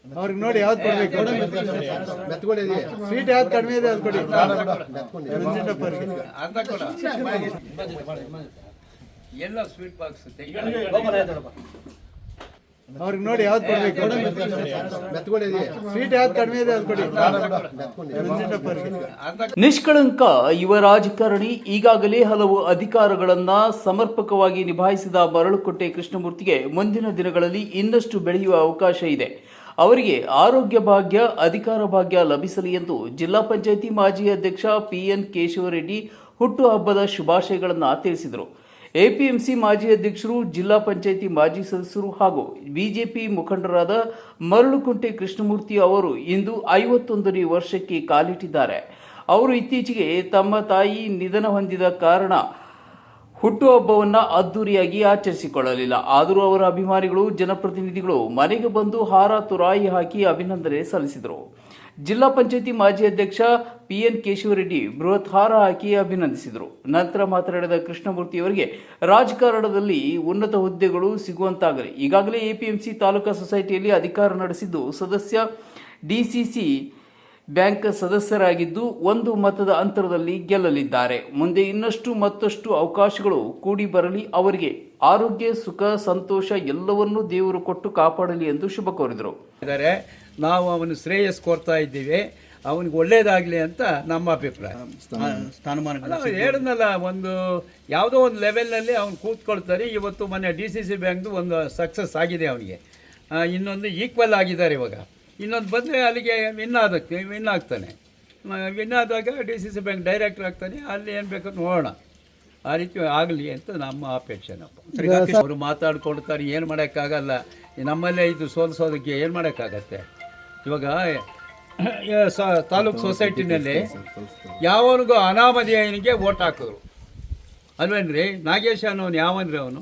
ಅವ್ರಿಗೆ ನೋಡಿ ಯಾವ್ದು ಕೊಡ್ಬೇಕು, ಸ್ವೀಟ್ ಯಾವ್ದು ಕಡಿಮೆ ಇದೆ ಅದು ಕೊಡಿ. ಎಲ್ಲ ಸ್ವೀಟ್ ಬಾಕ್ಸ್ ಅವ್ರಿಗೆ ನೋಡಿ ಯಾವ್ದು ಕೊಡ್ಬೇಕು, ಸ್ವೀಟ್ ಯಾವ್ದು ಕಡಿಮೆ ಇದೆ ಅದು ಕೊಡಿ. ನಿಷ್ಕಳಂಕ ಯುವ ರಾಜಕಾರಣಿ, ಈಗಾಗಲೇ ಹಲವು ಅಧಿಕಾರಗಳನ್ನ ಸಮರ್ಪಕವಾಗಿ ನಿಭಾಯಿಸಿದ ಮರಳುಕುಂಟೆ ಕೃಷ್ಣಮೂರ್ತಿಗೆ ಮುಂದಿನ ದಿನಗಳಲ್ಲಿ ಇನ್ನಷ್ಟು ಬೆಳೆಯುವ ಅವಕಾಶ ಇದೆ. ಅವರಿಗೆ ಆರೋಗ್ಯ ಭಾಗ್ಯ, ಅಧಿಕಾರ ಭಾಗ್ಯ ಲಭಿಸಲಿ ಎಂದು ಜಿಲ್ಲಾ ಪಂಚಾಯಿತಿ ಮಾಜಿ ಅಧ್ಯಕ್ಷ PN ಕೇಶವರೆಡ್ಡಿ ಹುಟ್ಟುಹಬ್ಬದ ಶುಭಾಶಯಗಳನ್ನು ತಿಳಿಸಿದರು. APMC ಮಾಜಿ ಅಧ್ಯಕ್ಷರು, ಜಿಲ್ಲಾ ಪಂಚಾಯಿತಿ ಮಾಜಿ ಸದಸ್ಯರು ಹಾಗೂ ಬಿಜೆಪಿ ಮುಖಂಡರಾದ ಮರಳುಕುಂಟೆ ಕೃಷ್ಣಮೂರ್ತಿ ಅವರು ಇಂದು 51ನೇ ವರ್ಷಕ್ಕೆ ಕಾಲಿಟ್ಟಿದ್ದಾರೆ. ಅವರು ಇತ್ತೀಚೆಗೆ ತಮ್ಮ ತಾಯಿ ನಿಧನ ಹೊಂದಿದ ಕಾರಣ ಹುಟ್ಟುಹಬ್ಬವನ್ನು ಅದ್ದೂರಿಯಾಗಿ ಆಚರಿಸಿಕೊಳ್ಳಲಿಲ್ಲ. ಆದರೂ ಅವರ ಅಭಿಮಾನಿಗಳು, ಜನಪ್ರತಿನಿಧಿಗಳು ಮನೆಗೆ ಬಂದು ಹಾರ ತುರಾಯಿ ಹಾಕಿ ಅಭಿನಂದನೆ ಸಲ್ಲಿಸಿದರು. ಜಿಲ್ಲಾ ಪಂಚಾಯಿತಿ ಮಾಜಿ ಅಧ್ಯಕ್ಷ PN ಕೇಶವರೆಡ್ಡಿ ಬೃಹತ್ ಹಾರ ಹಾಕಿ ಅಭಿನಂದಿಸಿದರು. ನಂತರ ಮಾತನಾಡಿದ ಕೃಷ್ಣಮೂರ್ತಿಯವರಿಗೆ ರಾಜಕಾರಣದಲ್ಲಿ ಉನ್ನತ ಹುದ್ದೆಗಳು ಸಿಗುವಂತಾಗಲಿ. ಈಗಾಗಲೇ APMC ತಾಲೂಕಾ ಸೊಸೈಟಿಯಲ್ಲಿ ಅಧಿಕಾರ ನಡೆಸಿದ್ದು, ಸದಸ್ಯ DCC ಬ್ಯಾಂಕ್ ಸದಸ್ಯರಾಗಿದ್ದು, ಒಂದು ಮತದ ಅಂತರದಲ್ಲಿ ಗೆಲ್ಲಲಿದ್ದಾರೆ. ಮುಂದೆ ಇನ್ನಷ್ಟು ಮತ್ತಷ್ಟು ಅವಕಾಶಗಳು ಕೂಡಿ ಬರಲಿ. ಅವರಿಗೆ ಆರೋಗ್ಯ, ಸುಖ, ಸಂತೋಷ ಎಲ್ಲವನ್ನೂ ದೇವರು ಕೊಟ್ಟು ಕಾಪಾಡಲಿ ಎಂದು ಶುಭ ಕೋರಿದರು. ನಾವು ಅವನು ಶ್ರೇಯಸ್ ಕೋರ್ತಾ ಇದ್ದೀವಿ, ಅವನಿಗೆ ಒಳ್ಳೇದಾಗಲಿ ಅಂತ ನಮ್ಮ ಅಭಿಪ್ರಾಯ. ಹೇಳಿದ್ನಲ್ಲ, ಒಂದು ಯಾವುದೋ ಒಂದು ಲೆವೆಲ್ನಲ್ಲಿ ಅವನು ಕೂತ್ಕೊಳ್ತಾನೆ. ಇವತ್ತು ಮೊನ್ನೆ DCC ಬ್ಯಾಂಕ್ದು ಒಂದು ಸಕ್ಸಸ್ ಆಗಿದೆ ಅವನಿಗೆ, ಇನ್ನೊಂದು ಈಕ್ವಲ್ ಆಗಿದ್ದಾರೆ. ಇವಾಗ ಇನ್ನೊಂದು ಬಂದರೆ ಅಲ್ಲಿಗೆ ವಿನ್ ಆಗ್ತಾನೆ. ವಿನ್ ಆದಾಗ DCC ಬ್ಯಾಂಕ್ ಡೈರೆಕ್ಟರ್ ಆಗ್ತಾನೆ. ಅಲ್ಲಿ ಏನು ಬೇಕು ನೋಡೋಣ, ಆ ರೀತಿ ಆಗಲಿ ಅಂತ ನಮ್ಮ ಅಪೇಕ್ಷೆ. ಅವರು ಮಾತಾಡ್ಕೊಳ್ತಾರೆ, ಏನು ಮಾಡೋಕ್ಕಾಗಲ್ಲ. ನಮ್ಮಲ್ಲೇ ಇದು ಸೋಲಿಸೋದಕ್ಕೆ ಏನು ಮಾಡೋಕ್ಕಾಗತ್ತೆ. ಇವಾಗ ತಾಲೂಕು ಸೊಸೈಟಿನಲ್ಲಿ ಯಾವನಿಗೂ ಅನಾಮಧೇಯನಿಗೆ ಓಟ್ ಹಾಕಿದ್ರು ಅಲ್ವೇನ್ರಿ. ನಾಗೇಶ ಅನ್ನೋನು ಯಾವನ್ರಿ, ಅವನು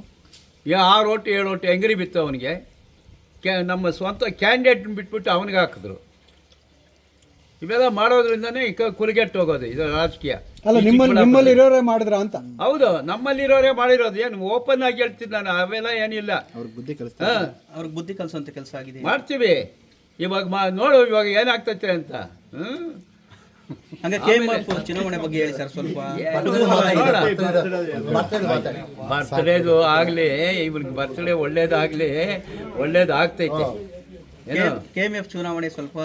6 ಓಟು 7 ಓಟು ಹೆಂಗ್ರಿ ಬಿತ್ತು ಅವನಿಗೆ. ನಮ್ಮ ಸ್ವಂತ ಕ್ಯಾಂಡಿಡೇಟ್ನ ಬಿಟ್ಬಿಟ್ಟು ಅವನಿಗೆ ಹಾಕಿದ್ರು. ಇವೆಲ್ಲ ಮಾಡೋದ್ರಿಂದನೇ ಕುರುಗೆಟ್ಟು ಹೋಗೋದು ಇದು ರಾಜಕೀಯ. ನಿಮ್ಮಲ್ಲಿರೋರೇ ಮಾಡಿದ್ರ ಅಂತ? ಹೌದು, ನಮ್ಮಲ್ಲಿರೋರೇ ಮಾಡಿರೋದು. ಏನು ಓಪನ್ ಆಗಿ ಹೇಳ್ತೀನಿ ನಾನು, ಅವೆಲ್ಲ ಏನಿಲ್ಲ. ಅವ್ರಿಗೆ ಬುದ್ಧಿ ಕಲಿಸುವಂತ ಕೆಲಸ ಆಗಿದೆ, ಮಾಡ್ತೀವಿ. ಇವಾಗ ನೋಡು ಇವಾಗ ಏನಾಗ್ತೈತೆ ಅಂತ. ಚುನಾವಣೆ ಬಗ್ಗೆ ಹೇಳಿ ಸರ್ ಸ್ವಲ್ಪ. ಬರ್ತ್ಡೇದು ಆಗಲಿ, ಇವ್ರಿಗೆ ಬರ್ತ್ಡೇ ಒಳ್ಳೇದಾಗ್ತೈತೆ. KMF ಚುನಾವಣೆ ಸ್ವಲ್ಪ.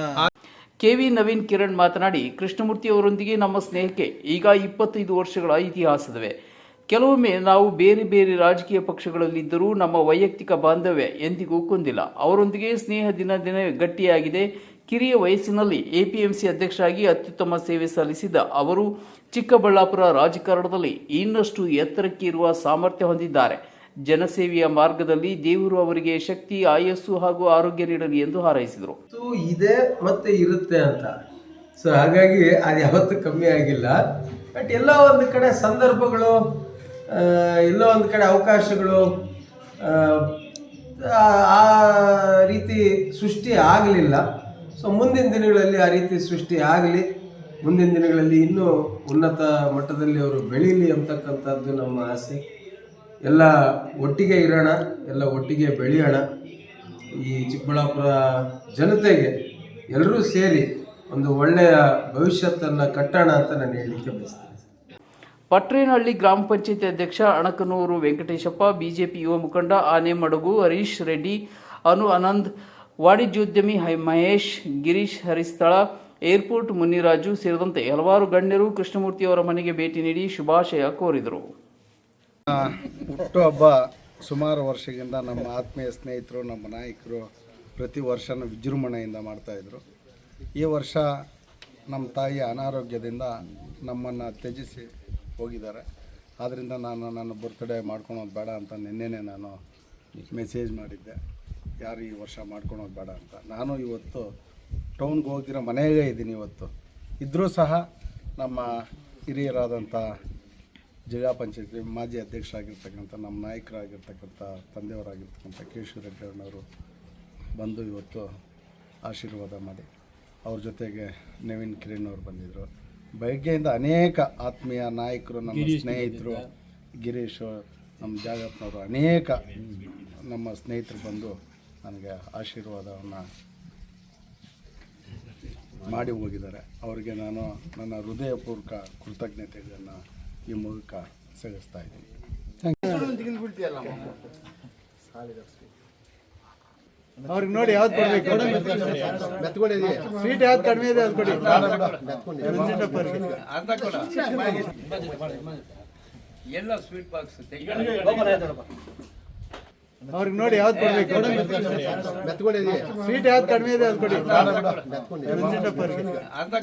KV ನವೀನ್ ಕಿರಣ್ ಮಾತನಾಡಿ, ಕೃಷ್ಣಮೂರ್ತಿ ಅವರೊಂದಿಗೆ ನಮ್ಮ ಸ್ನೇಹಕ್ಕೆ ಈಗ 25 ವರ್ಷಗಳ ಇತಿಹಾಸವಿದೆ. ಕೆಲವೊಮ್ಮೆ ನಾವು ಬೇರೆ ಬೇರೆ ರಾಜಕೀಯ ಪಕ್ಷಗಳಲ್ಲಿದ್ದರೂ ನಮ್ಮ ವೈಯಕ್ತಿಕ ಬಾಂಧವ್ಯ ಎಂದಿಗೂ ಕುಂದಿಲ್ಲ. ಅವರೊಂದಿಗೆ ಸ್ನೇಹ ದಿನ ಗಟ್ಟಿಯಾಗಿದೆ. ಕಿರಿಯ ವಯಸ್ಸಿನಲ್ಲಿ APMC ಅಧ್ಯಕ್ಷರಾಗಿ ಅತ್ಯುತ್ತಮ ಸೇವೆ ಸಲ್ಲಿಸಿದ ಅವರು ಚಿಕ್ಕಬಳ್ಳಾಪುರ ರಾಜಕಾರಣದಲ್ಲಿ ಇನ್ನಷ್ಟು ಎತ್ತರಕ್ಕೆ ಇರುವ ಸಾಮರ್ಥ್ಯ ಹೊಂದಿದ್ದಾರೆ. ಜನಸೇವೆಯ ಮಾರ್ಗದಲ್ಲಿ ದೇವರು ಅವರಿಗೆ ಶಕ್ತಿ, ಆಯಸ್ಸು ಹಾಗೂ ಆರೋಗ್ಯ ನೀಡಲಿ ಎಂದು ಹಾರೈಸಿದರು. ಇದೆ ಮತ್ತೆ ಇರುತ್ತೆ ಅಂತ. ಸೊ ಹಾಗಾಗಿ ಅದು ಯಾವತ್ತೂ ಕಮ್ಮಿ ಆಗಿಲ್ಲ. ಬಟ್ ಎಲ್ಲ ಒಂದು ಕಡೆ ಸಂದರ್ಭಗಳು, ಎಲ್ಲೋ ಒಂದು ಕಡೆ ಅವಕಾಶಗಳು ಆ ರೀತಿ ಸೃಷ್ಟಿ ಆಗಲಿಲ್ಲ. ಸೊ ಮುಂದಿನ ದಿನಗಳಲ್ಲಿ ಆ ರೀತಿ ಸೃಷ್ಟಿ ಆಗಲಿ. ಮುಂದಿನ ದಿನಗಳಲ್ಲಿ ಇನ್ನೂ ಉನ್ನತ ಮಟ್ಟದಲ್ಲಿ ಅವರು ಬೆಳೀಲಿ ಅಂತಕ್ಕಂಥದ್ದು ನಮ್ಮ ಆಸೆ. ಎಲ್ಲ ಒಟ್ಟಿಗೆ ಇರೋಣ, ಎಲ್ಲ ಒಟ್ಟಿಗೆ ಬೆಳೆಯೋಣ. ಈ ಚಿಕ್ಕಬಳ್ಳಾಪುರ ಜನತೆಗೆ ಎಲ್ಲರೂ ಸೇರಿ ಒಂದು ಒಳ್ಳೆಯ ಭವಿಷ್ಯತ್ತನ್ನು ಕಟ್ಟೋಣ ಅಂತ ನಾನು ಹೇಳಲಿಕ್ಕೆ ಬಯಸ್ತೇನೆ. ಪಟ್ರೇನಹಳ್ಳಿ ಗ್ರಾಮ ಪಂಚಾಯತಿ ಅಧ್ಯಕ್ಷ ಅಣಕನೂರು ವೆಂಕಟೇಶಪ್ಪ, ಬಿಜೆಪಿ ಯುವ ಮುಖಂಡ ಆನೆಮಡಗು ಹರೀಶ್ ರೆಡ್ಡಿ, ಆನಂದ್, ವಾಣಿಜ್ಯೋದ್ಯಮಿ ಮಹೇಶ್, ಗಿರೀಶ್ ಹರಿಸ್ಥಳ, ಏರ್ಪೋರ್ಟ್ ಮುನಿರಾಜು ಸೇರಿದಂತೆ ಹಲವಾರು ಗಣ್ಯರು ಕೃಷ್ಣಮೂರ್ತಿ ಅವರ ಮನೆಗೆ ಭೇಟಿ ನೀಡಿ ಶುಭಾಶಯ ಕೋರಿದರು. ಹುಟ್ಟುಹಬ್ಬ ಸುಮಾರು ವರ್ಷದಿಂದ ನಮ್ಮ ಆತ್ಮೀಯ ಸ್ನೇಹಿತರು, ನಮ್ಮ ನಾಯಕರು ಪ್ರತಿ ವರ್ಷನೂ ವಿಜೃಂಭಣೆಯಿಂದ ಮಾಡ್ತಾಯಿದ್ರು. ಈ ವರ್ಷ ನಮ್ಮ ತಾಯಿ ಅನಾರೋಗ್ಯದಿಂದ ನಮ್ಮನ್ನು ತ್ಯಜಿಸಿ ಹೋಗಿದ್ದಾರೆ. ಆದ್ದರಿಂದ ನಾನು ನನ್ನ ಬರ್ತ್ಡೇ ಮಾಡ್ಕೊಳೋದು ಬೇಡ ಅಂತ ನಿನ್ನೆನೇ ನಾನು ಮೆಸೇಜ್ ಮಾಡಿದ್ದೆ, ಯಾರು ಈ ವರ್ಷ ಮಾಡ್ಕೊಳೋದು ಬೇಡ ಅಂತ. ನಾನು ಇವತ್ತು ಟೌನ್ಗೆ ಹೋಗಿರೋ ಮನೆಯೇ ಇದ್ದೀನಿ. ಇವತ್ತು ಇದ್ದರೂ ಸಹ ನಮ್ಮ ಹಿರಿಯರಾದಂಥ ಜಿಲ್ಲಾ ಪಂಚಾಯತಿ ಮಾಜಿ ಅಧ್ಯಕ್ಷರಾಗಿರ್ತಕ್ಕಂಥ ನಮ್ಮ ನಾಯಕರಾಗಿರ್ತಕ್ಕಂಥ ತಂದೆಯವರಾಗಿರ್ತಕ್ಕಂಥ ಕೇಶವರೆಡ್ಡಿ ಅವರು ಬಂದು ಇವತ್ತು ಆಶೀರ್ವಾದ ಮಾಡಿ, ಅವ್ರ ಜೊತೆಗೆ ನವೀನ್ ಕಿರಣ್ ಅವರು ಬಂದಿದ್ದರು. ಬೆಳಗ್ಗೆಯಿಂದ ಅನೇಕ ಆತ್ಮೀಯ ನಾಯಕರು, ನಮ್ಮ ಸ್ನೇಹಿತರು, ಗಿರೀಶ್, ನಮ್ಮ ಜಾಗಪ್ಪನವರು, ಅನೇಕ ನಮ್ಮ ಸ್ನೇಹಿತರು ಬಂದು ನನಗೆ ಆಶೀರ್ವಾದವನ್ನು ಮಾಡಿ ಹೋಗಿದ್ದಾರೆ. ಅವರಿಗೆ ನಾನು ನನ್ನ ಹೃದಯಪೂರ್ವಕ ಕೃತಜ್ಞತೆಗಳನ್ನು ಈ ಮೂಲಕ ಸಲ್ಲಿಸ್ತಾ ಇದ್ದೀನಿ. ಅವ್ರಿಗೆ ನೋಡಿ ಯಾವ್ದು ಕೊಡ್ಬೇಕು, ಸ್ವೀಟ್ ಯಾವ್ದು ಕಡಿಮೆ ಇದೆ ಅದು ಕೊಡಿ. ಅರ್ಧ ಕೊಡ. ಎಲ್ಲ ಸ್ವೀಟ್ ಬಾಕ್ಸ್ ಅವ್ರಿಗೆ ನೋಡಿ ಯಾವ್ದು ಕೊಡ್ಬೇಕು, ಸ್ವೀಟ್ ಯಾವ್ದು ಕಡಿಮೆ ಇದೆ ಅದು ಕೊಡಿ. ಅರ್ಧ